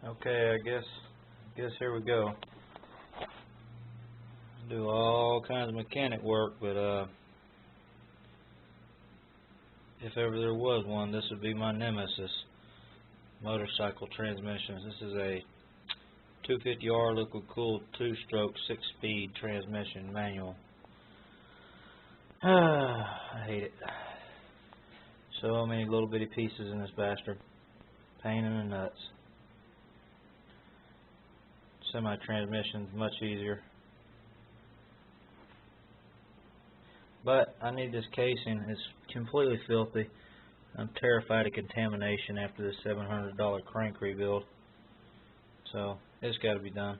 Okay, I guess here we go. Do all kinds of mechanic work, but if ever there was one, this would be my nemesis. Motorcycle transmissions. This is a 250R liquid cooled 2-stroke 6-speed transmission manual. I hate it. So many little bitty pieces in this bastard. Pain in the nuts. Semi-transmission's much easier. But I need this casing. It's completely filthy. I'm terrified of contamination after this $700 crank rebuild. So it's got to be done.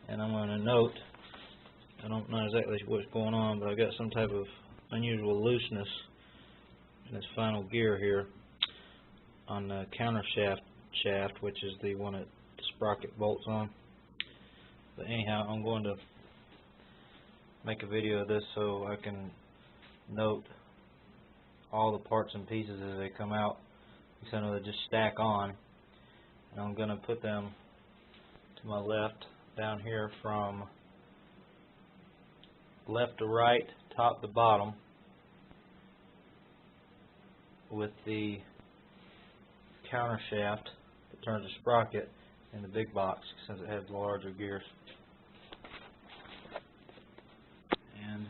And I'm going to note, I don't know exactly what's going on, but I've got some type of unusual looseness in this final gear here on the counter shaft, which is the one that the sprocket bolts on. But anyhow, I'm going to make a video of this so I can note all the parts and pieces as they come out, because I know they just stack on. And I'm going to put them to my left down here from left to right, top to bottom, with the counter shaft that turns the sprocket in the big box since it has the larger gears. And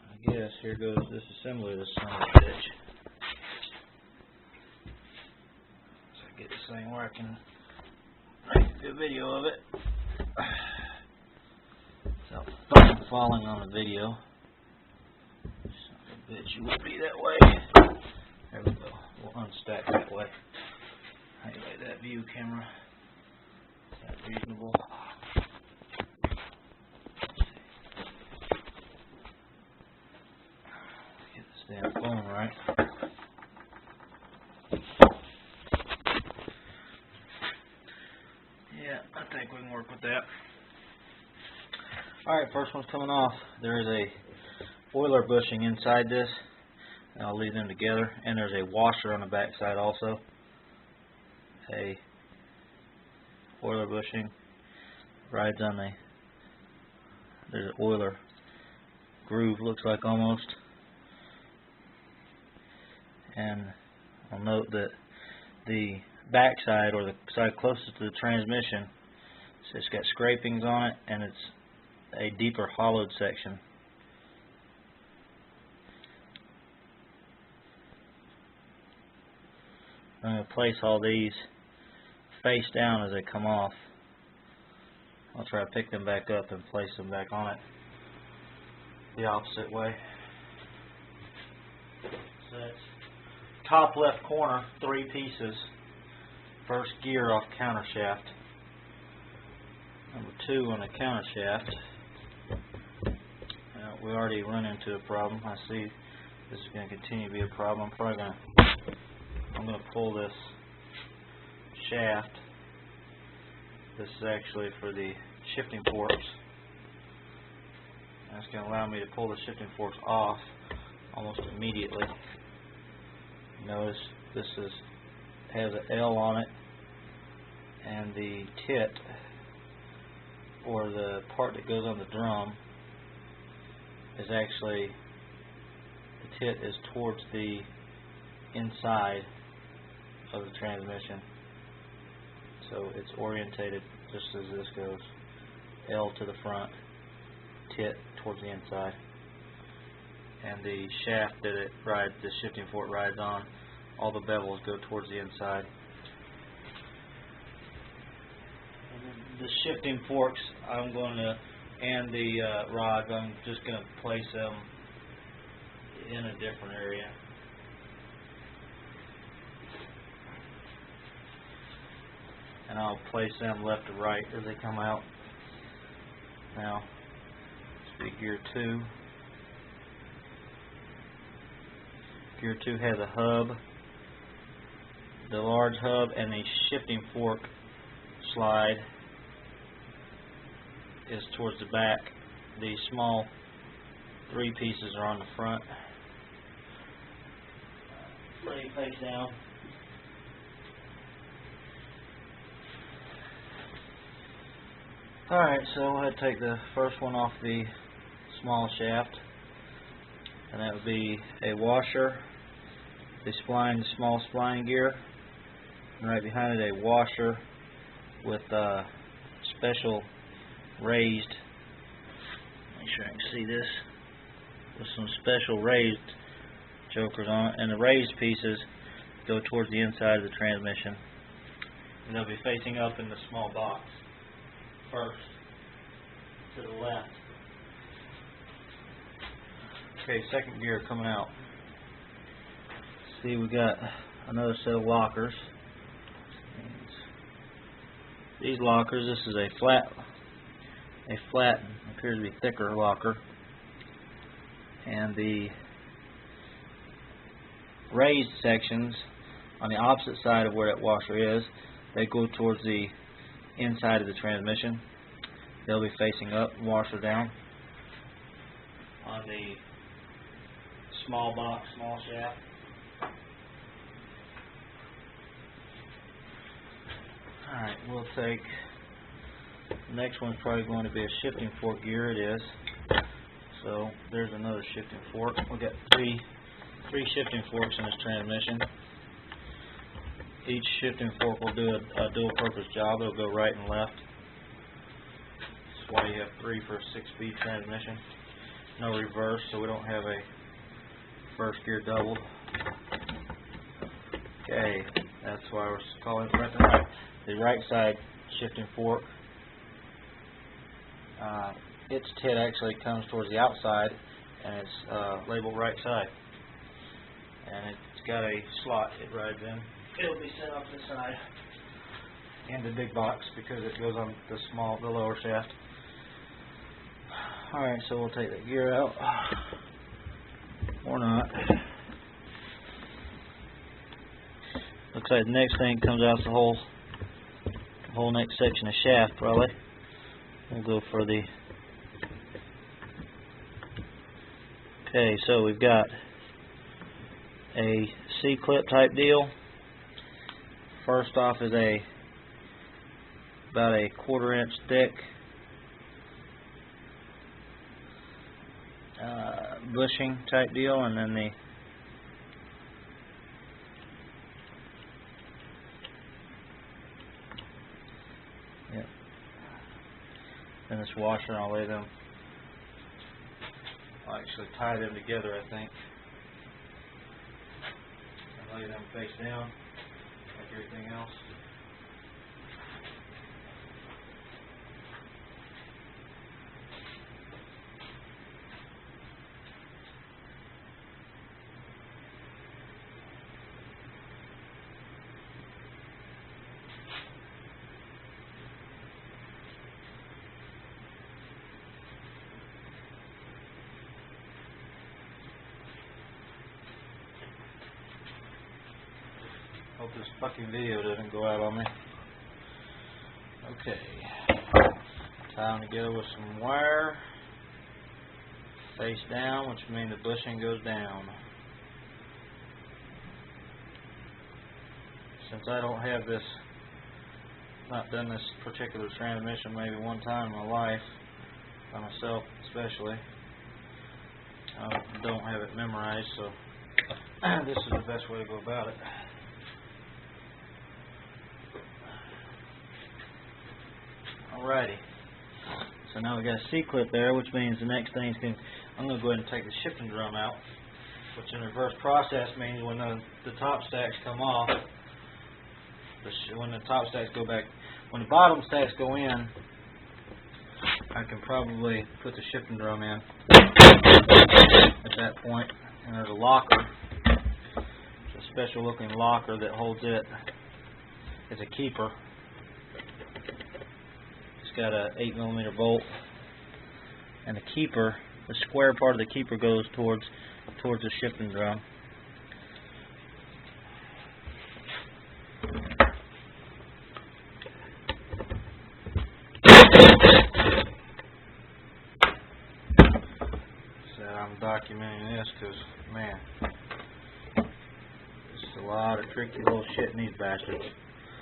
I guess here goes this assembly of this son of a bitch. So I get this thing where I can make a good video of it. So I'm falling on the video. Son of a bitch, you won't be that way. There we go. We'll unstack that way. Anyway, that view camera, is that reasonable? Get this damn phone right. Yeah, I think we can work with that. Alright, first one's coming off. There is a oiler bushing inside this. And I'll leave them together. And there's a washer on the back side also. A oiler bushing rides on there's an oiler groove, looks like almost. And I'll note that the back side, or the side closest to the transmission, it's got scrapings on it, and it's a deeper hollowed section. I'm going to place all these face down as they come off. I'll try to pick them back up and place them back on it the opposite way. So that's top left corner, 3 pieces. First gear off counter shaft. Number 2 on the counter shaft. We already run into a problem. I see this is going to continue to be a problem. I'm going to pull this shaft. This is actually for the shifting forks. That's going to allow me to pull the shifting forks off almost immediately. Notice this has an L on it, and the tit, or the part that goes on the drum, is actually, the tit is towards the inside of the transmission, so it's orientated just as this goes. L to the front, tit towards the inside, and the shaft that the shifting fork rides on, all the bevels go towards the inside. And the shifting forks, I'm going to, and the rods, I'm just going to place them in a different area. And I'll place them left to right as they come out. Now, this be gear 2. Gear 2 has a hub. The large hub and the shifting fork slide is towards the back. The small 3 pieces are on the front. Lay face down. Alright, so I'm going to take the first one off the small shaft, and that would be a washer, the small spline gear, and right behind it a washer with special raised, make sure I can see this, with some special raised jokers on it, and the raised pieces go towards the inside of the transmission, and they'll be facing up in the small box first, to the left. Okay, second gear coming out. See, we got another set of lockers. These lockers, this is a flat, appears to be thicker locker, and the raised sections on the opposite side of where that washer is, they go towards the inside of the transmission. They'll be facing up, washer down. On the small box, small shaft, alright, we'll take the next one's probably going to be a shifting fork gear. It is. So there's another shifting fork. We've got three shifting forks in this transmission. Each shifting fork will do a dual purpose job. It'll go right and left. That's why you have 3 for a 6-speed transmission. No reverse, so we don't have a first gear doubled. Okay, that's why we're calling it left and right. The right side shifting fork, its tit actually comes towards the outside, and it's labeled right side. And it's got a slot it rides in. It'll be set off this side in the big box because it goes on the lower shaft. Alright, so we'll take that gear out. Or not. Looks like the next thing comes out the whole next section of shaft probably. We'll go for the. Okay, so we've got a C-clip type deal. First off is about a 1/4 inch thick bushing type deal, and then then this washer, and I'll actually tie them together, I think. I'll lay them face down like everything else. Hope this fucking video doesn't go out on me. Okay. Tie them together with some wire. Face down, which means the bushing goes down. Since I don't have this, not done this particular transmission maybe one time in my life, by myself especially, I don't have it memorized, so this is the best way to go about it. Alrighty, so now we got a C-clip there, which means the next thing is I'm going to go ahead and take the shifting drum out, which in reverse process means when the top stacks come off, when the top stacks go back, when the bottom stacks go in, I can probably put the shifting drum in at that point, and there's a locker, a special looking locker that holds it. It's a keeper. It's got a 8mm bolt, and the keeper, the square part of the keeper goes towards the shifting drum. So I'm documenting this because, man, there's a lot of tricky little shit in these bastards.